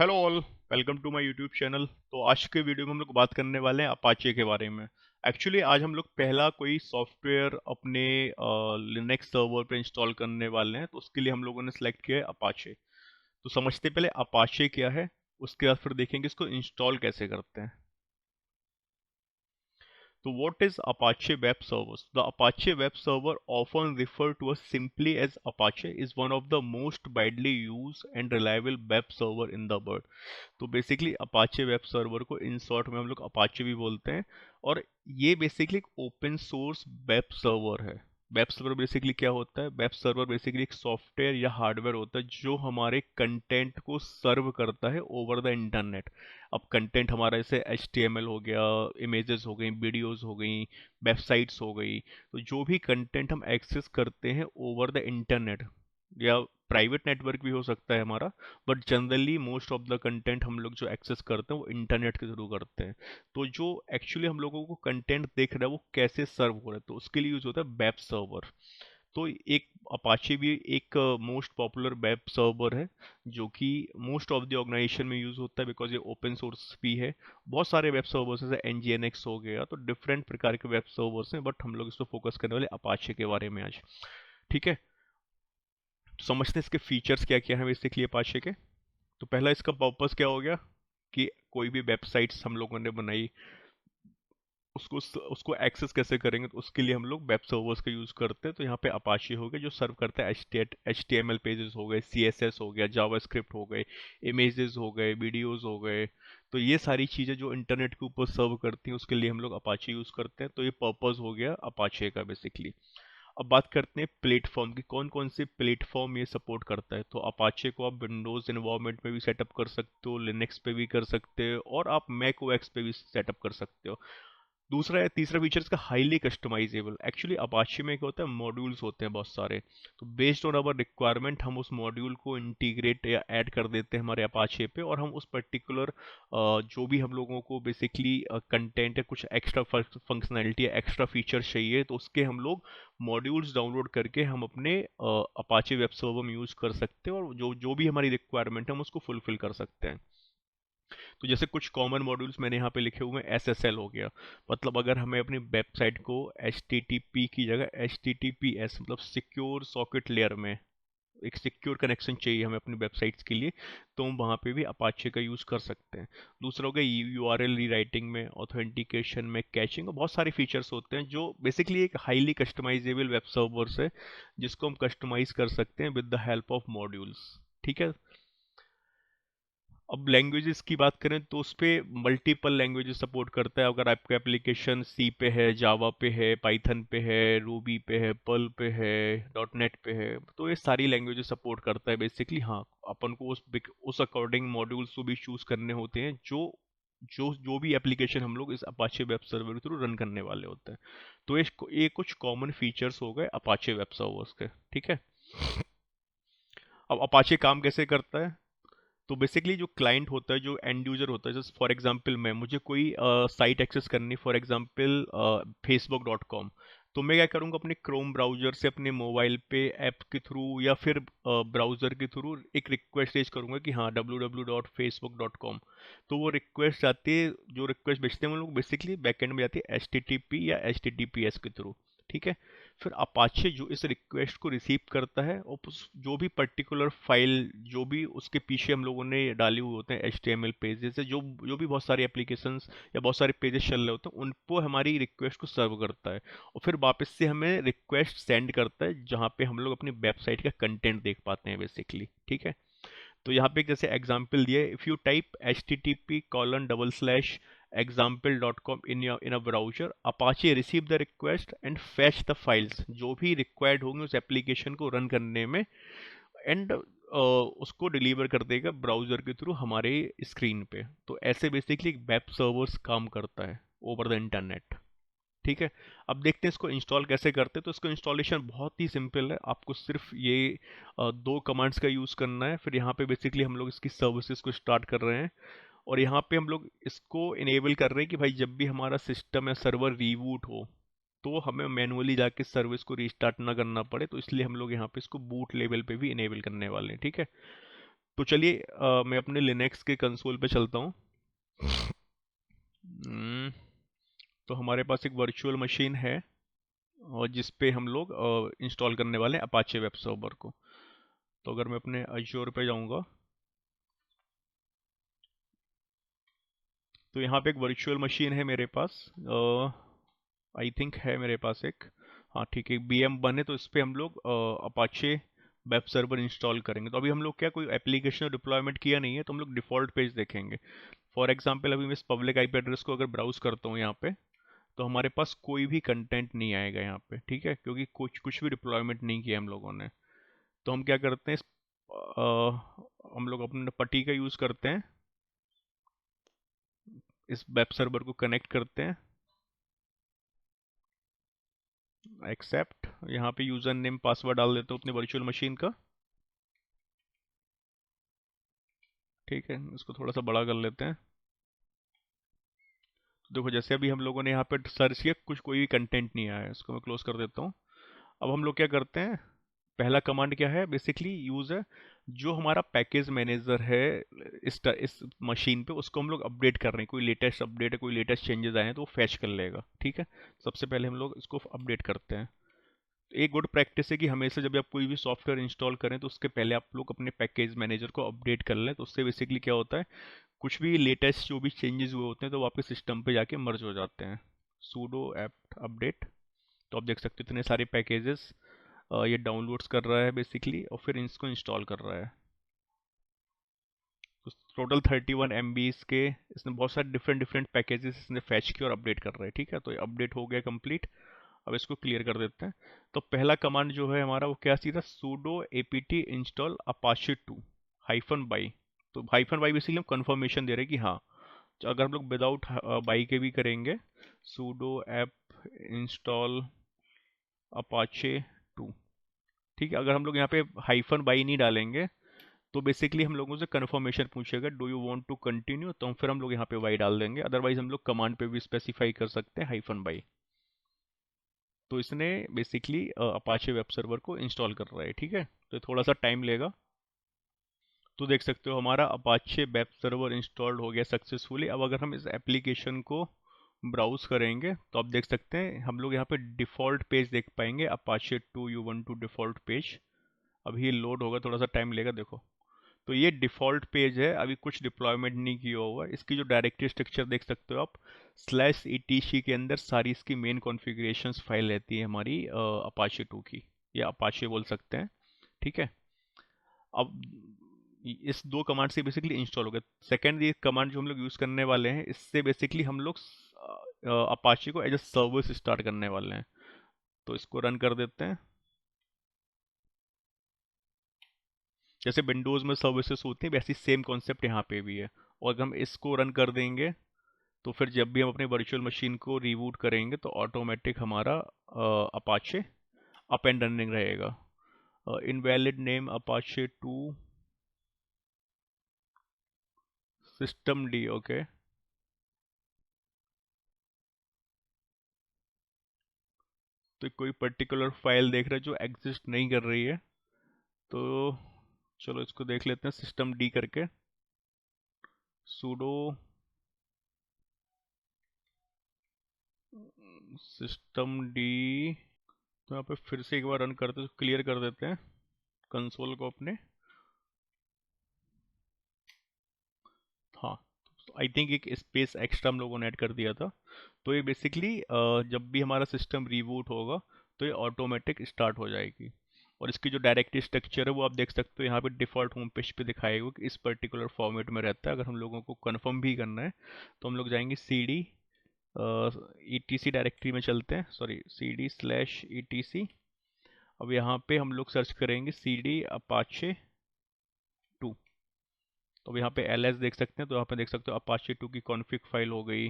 Hello all, welcome to my YouTube channel. तो आज के वीडियो में हम लोग बात करने वाले हैं अपाचे के बारे में। एक्चुअली आज हम लोग पहला कोई सॉफ्टवेयर अपने लिनक्स सर्वर पे इंस्टॉल करने वाले हैं, तो उसके लिए हम लोगों ने सेलेक्ट किया है अपाचे। तो समझते पहले अपाचे क्या है, उसके बाद फिर देखेंगे इसको इंस्टॉल कैसे करते हैं। So what is Apache Web Servers? The Apache Web Server, often referred to as simply as Apache, is one of the most widely used and reliable web server in the world. तो basically Apache web server को in short में हम लोग Apache भी बोलते हैं। और ये बेसिकली एक ओपन सोर्स वेब सर्वर है। वेब सर्वर बेसिकली क्या होता है? वेब सर्वर बेसिकली एक सॉफ्टवेयर या हार्डवेयर होता है जो हमारे कंटेंट को सर्व करता है ओवर द इंटरनेट। अब कंटेंट हमारा जैसे HTML हो गया, इमेजेस हो गई, वीडियोस हो गई, वेबसाइट्स हो गई। तो जो भी कंटेंट हम एक्सेस करते हैं ओवर द इंटरनेट, या प्राइवेट नेटवर्क भी हो सकता है हमारा, but generally most of the content हम लोग जो एक्सेस करते हैं वो इंटरनेट के थ्रू करते हैं। तो जो एक्चुअली हम लोगों को कंटेंट दिख रहा है वो कैसे सर्व हो रहा है, तो उसके लिए यूज होता है वेब सर्वर। तो एक अपाचे भी एक मोस्ट पॉपुलर वेब सर्वर है जो कि मोस्ट ऑफ द ऑर्गेनाइजेशन में यूज होता है, बिकॉज ये ओपन सोर्स भी है। बहुत सारे वेब सर्वर्स जैसे NGINX हो गया, तो डिफरेंट प्रकार के वेब सर्वर्स हैं, बट हम लोग इस पर फोकस करने वाले अपाचे के बारे में आज। ठीक है, तो समझते हैं इसके फीचर्स क्या क्या है बेसिकली अपाचे के। तो पहला इसका पर्पस क्या हो गया कि कोई भी वेबसाइट्स हम लोगों ने बनाई, उसको उसको एक्सेस कैसे करेंगे, तो उसके लिए हम लोग वेब सर्वर्स का यूज़ करते हैं। तो यहाँ पे अपाचे हो गया जो सर्व करता है HTML पेजेस हो गए, CSS हो गया, जावास्क्रिप्ट हो गए, इमेजेस हो गए, वीडियोस हो गए। तो ये सारी चीज़ें जो इंटरनेट के ऊपर सर्व करती हैं उसके लिए हम लोग अपाचे यूज़ करते हैं। तो ये पर्पस हो गया अपाचे का बेसिकली। अब बात करते हैं प्लेटफॉर्म की, कौन कौन से प्लेटफॉर्म ये सपोर्ट करता है। तो अपाचे को आप विंडोज़ इन्वायरमेंट में भी सेटअप कर सकते हो, लिनक्स पे भी कर सकते हो, और आप मैक OS पे भी सेटअप कर सकते हो। दूसरा है, तीसरा फीचर इसका हाईली कस्टमाइजेबल। एक्चुअली अपाचे में क्या होता है, मॉड्यूल्स होते हैं बहुत सारे। तो बेस्ड ऑन अवर रिक्वायरमेंट हम उस मॉड्यूल को इंटीग्रेट या ऐड कर देते हैं हमारे अपाचे पे, और हम उस पर्टिकुलर जो भी हम लोगों को बेसिकली कंटेंट है, कुछ एक्स्ट्रा फंक्शनैलिटी या एक्स्ट्रा फीचर चाहिए, तो उसके हम लोग मॉड्यूल्स डाउनलोड करके हम अपने अपाचे वेब सर्वर में यूज़ कर सकते हैं, और जो जो भी हमारी रिक्वायरमेंट है हम उसको फुलफिल कर सकते हैं। तो जैसे कुछ कॉमन मॉड्यूल्स मैंने यहाँ पे लिखे हुए हैं, SSL हो गया। मतलब अगर हमें अपनी वेबसाइट को HTTP की जगह HTTPS, मतलब सिक्योर सॉकेट लेयर में एक सिक्योर कनेक्शन चाहिए हमें अपनी वेबसाइट्स के लिए, तो हम वहाँ पे भी अपाचे का यूज़ कर सकते हैं। दूसरा हो गया URL रीराइटिंग में, ऑथेंटिकेशन में, कैचिंग, और बहुत सारे फीचर्स होते हैं जो बेसिकली एक हाईली कस्टमाइजेबल वेब सर्वर्स है जिसको हम कस्टमाइज कर सकते हैं with the help of modules. ठीक है। अब लैंग्वेजेस की बात करें तो उस पे मल्टीपल लैंग्वेजेस सपोर्ट करता है। अगर आपका एप्लीकेशन सी पे है, जावा पे है, पाइथन पे है, रूबी पे है, पर्ल पे है, .NET पे है, तो ये सारी लैंग्वेजेस सपोर्ट करता है बेसिकली। हाँ, अपन को उस अकॉर्डिंग मॉड्यूल्स को भी चूज करने होते हैं जो जो जो भी एप्लीकेशन हम लोग इस अपाचे वेब सर्वर के थ्रू रन करने वाले होते हैं। तो ये कुछ कॉमन फीचर्स हो गए अपाचे वेब सर्वर्स के। ठीक है। अब अपाचे काम कैसे करता है? तो बेसिकली जो क्लाइंट होता है, जो एंड यूजर होता है, जैसे फॉर एग्जांपल मैं, मुझे कोई साइट एक्सेस करनी, फॉर एग्जांपल facebook.com। तो मैं क्या करूँगा, अपने क्रोम ब्राउजर से अपने मोबाइल पे ऐप के थ्रू या फिर ब्राउजर के थ्रू एक रिक्वेस्ट रेज करूँगा कि हाँ www.facebook.com। तो वो रिक्वेस्ट जाती है, जो रिक्वेस्ट भेजते हैं वो लोग बेसिकली बैकएंड में जाती है HTTP या HTTPS के थ्रू। ठीक है। फिर अपाचे जो इस रिक्वेस्ट को रिसीव करता है, और जो भी पर्टिकुलर फाइल, जो भी उसके पीछे हम लोगों ने डाले हुए होते हैं HTML पेजेस है, जो जो भी बहुत सारी एप्लीकेशंस या बहुत सारे पेजेस चल रहे होते हैं, उन पर हमारी रिक्वेस्ट को सर्व करता है, और फिर वापस से हमें रिक्वेस्ट सेंड करता है जहाँ पे हम लोग अपनी वेबसाइट का कंटेंट देख पाते हैं बेसिकली। ठीक है। तो यहाँ पे एक जैसे एग्जाम्पल दिया है, if you type http://example.com in a browser, Apache receive the request and fetch the files, जो भी रिक्वायर्ड होंगे उस एप्लीकेशन को रन करने में, एंड उसको डिलीवर कर देगा ब्राउजर के थ्रू हमारे स्क्रीन पे। तो ऐसे बेसिकली वेब सर्वर्स काम करता है ओवर द इंटरनेट। ठीक है। अब देखते हैं इसको इंस्टॉल कैसे करते हैं। तो इसको इंस्टॉलेशन बहुत ही सिंपल है, आपको सिर्फ ये दो कमांड्स का यूज़ करना है। फिर यहाँ पे बेसिकली हम लोग इसकी सर्विसेज को स्टार्ट कर रहे हैं, और यहाँ पे हम लोग इसको इनेबल कर रहे हैं कि भाई जब भी हमारा सिस्टम या सर्वर रीबूट हो तो हमें मैनुअली जाके सर्विस को रीस्टार्ट ना करना पड़े, तो इसलिए हम लोग यहाँ पे इसको बूट लेवल पे भी इनेबल करने वाले हैं। ठीक है। तो चलिए मैं अपने लिनक्स के कंसोल पे चलता हूँ। तो हमारे पास एक वर्चुअल मशीन है और जिस पे हम लोग इंस्टॉल करने वाले हैं अपाचे वेब सर्वर को। तो अगर मैं अपने अज्योर पे जाऊंगा तो यहाँ पे एक वर्चुअल मशीन है मेरे पास, आई थिंक है मेरे पास एक। हाँ ठीक है, BM1 है, तो इस पे हम लोग अपाचे वेब सर्वर इंस्टॉल करेंगे। तो अभी हम लोग क्या कोई एप्लीकेशन डिप्लॉयमेंट किया नहीं है, तो हम लोग डिफ़ॉल्ट पेज देखेंगे। फॉर एग्जांपल अभी मैं इस पब्लिक आईपी एड्रेस को अगर ब्राउज करता हूँ यहाँ पे, तो हमारे पास कोई भी कंटेंट नहीं आएगा यहाँ पे, ठीक है, क्योंकि कुछ कुछ भी डिप्लॉयमेंट नहीं किया हम लोगों ने। तो हम क्या करते हैं, हम लोग अपने पट्टी का यूज़ करते हैं, इस वेब सर्वर को कनेक्ट करते हैं, एक्सेप्ट, यहाँ पे यूज़र नेम पासवर्ड डाल देता हूँ अपने वर्चुअल मशीन का। ठीक है, इसको थोड़ा सा बड़ा कर लेते हैं। तो देखो जैसे अभी हम लोगों ने यहाँ पे सर्च किया, कुछ कोई भी कंटेंट नहीं आया है, इसको मैं क्लोज कर देता हूँ। अब हम लोग क्या करते हैं, पहला कमांड क्या है, बेसिकली यूज है जो हमारा पैकेज मैनेजर है इस मशीन पे, उसको हम लोग अपडेट कर रहे हैं। कोई लेटेस्ट अपडेट है, कोई लेटेस्ट चेंजेस आए हैं तो वो फैच कर लेगा। ठीक है, सबसे पहले हम लोग इसको अपडेट करते हैं। एक गुड प्रैक्टिस है कि हमेशा जब आप कोई भी सॉफ्टवेयर इंस्टॉल करें तो उसके पहले आप लोग अपने पैकेज मैनेजर को अपडेट कर लें। तो उससे बेसिकली क्या होता है, कुछ भी लेटेस्ट जो भी चेंजेस हुए होते हैं तो वो आपके सिस्टम पे जाके मर्ज हो जाते हैं। सूडो ऐप अपडेट, तो आप देख सकते हो इतने सारे पैकेजेस ये डाउनलोड्स कर रहा है बेसिकली, और फिर इसको इंस्टॉल कर रहा है। तो टोटल 31 MB के इसने बहुत सारे डिफरेंट डिफरेंट पैकेजेस इसने फैच किया और अपडेट कर रहा है। ठीक है, तो ये अपडेट हो गया कंप्लीट। अब इसको क्लियर कर देते हैं। तो पहला कमांड जो है हमारा वो क्या सीधा sudo apt install apache 2 hyphen by. तो हाइफन बाई बेसिकली हम कंफर्मेशन दे रहे हैं कि हाँ, तो अगर हम लोग विदाउट बाई के भी करेंगे, sudo app install apache 2, ठीक है, अगर हम लोग यहाँ पे हाइफन बाई नहीं डालेंगे तो बेसिकली हम लोगों से कंफर्मेशन पूछेगा, do you want to continue, तो हम फिर हम लोग यहाँ पे वाई डाल देंगे। अदरवाइज हम लोग कमांड पे भी स्पेसिफाई कर सकते हैं हाइफन बाई। तो इसने बेसिकली अपाचे वेब सर्वर को इंस्टॉल कर रहा है। ठीक है, तो थोड़ा सा टाइम लेगा। तो देख सकते हो हमारा अपाचे वेब सर्वर इंस्टॉल्ड हो गया सक्सेसफुली। अब अगर हम इस एप्लीकेशन को ब्राउज करेंगे तो आप देख सकते हैं हम लोग यहाँ पे डिफ़ॉल्ट पेज देख पाएंगे, अपाचे 2 U12 डिफ़ॉल्ट पेज। अभी ये लोड होगा, थोड़ा सा टाइम लेगा। देखो, तो ये डिफ़ॉल्ट पेज है, अभी कुछ डिप्लॉयमेंट नहीं किया हुआ। इसकी जो डायरेक्टरी स्ट्रक्चर देख सकते हो आप, /etc के अंदर सारी इसकी मेन कॉन्फ़िगरेशंस फाइल रहती है हमारी अपाचे 2 की, या अपाचे बोल सकते हैं। ठीक है, अब इस दो कमांड से बेसिकली इंस्टॉल हो गया। सेकेंड ये कमांड जो हम लोग यूज़ करने वाले हैं, इससे बेसिकली हम लोग अपाचे को एज अ सर्विस स्टार्ट करने वाले हैं। तो इसको रन कर देते हैं। जैसे विंडोज़ में सर्विसेज होती हैं वैसी सेम कॉन्सेप्ट यहाँ पे भी है। और अगर हम इसको रन कर देंगे तो फिर जब भी हम अपनी वर्चुअल मशीन को रीबूट करेंगे तो ऑटोमेटिक हमारा अपाचे अप एंड रनिंग रहेगा। Invalid name Apache 2 system D, okay. तो कोई पर्टिकुलर फाइल देख रहे हैं जो एग्जिस्ट नहीं कर रही है, तो चलो इसको देख लेते हैं सिस्टम डी करके। sudo सिस्टम डी, तो यहाँ पे फिर से एक बार रन करते क्लियर कर देते हैं कंसोल को अपने। हाँ, आई थिंक एक स्पेस एक्स्ट्रा हम लोगों ने ऐड कर दिया था। तो ये बेसिकली जब भी हमारा सिस्टम रीबूट होगा तो ये ऑटोमेटिक स्टार्ट हो जाएगी। और इसकी जो डायरेक्टरी स्ट्रक्चर है वो आप देख सकते हो यहाँ पे डिफ़ॉल्ट होम पेज पे दिखाएगा कि इस पर्टिकुलर फॉर्मेट में रहता है। अगर हम लोगों को कंफर्म भी करना है तो हम लोग जाएंगे CD ETC डायरेक्टरी में चलते हैं, सॉरी CD/ETC। अब यहाँ पे हम लोग सर्च करेंगे CD अपाचे 2। तो अब यहाँ पे LS देख सकते हैं, तो यहाँ पे देख सकते हो अपाचे 2 की कॉन्फ़िग फाइल हो गई।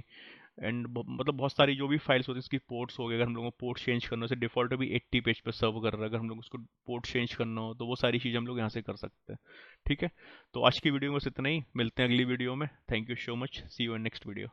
एंड मतलब बहुत सारी जो भी फाइल्स होती है इसकी पोर्ट्स हो गए। अगर हम लोगों को पोर्ट चेंज करना हो, जैसे डिफ़ॉल्ट भी 80 पेज पे सर्व कर रहा है, अगर हम लोग उसको पोर्ट चेंज करना हो तो वो सारी चीज़ें हम लोग यहाँ से कर सकते हैं। ठीक है, तो आज की वीडियो में बस इतना ही, मिलते हैं अगली वीडियो में। Thank you so much, see you in next video.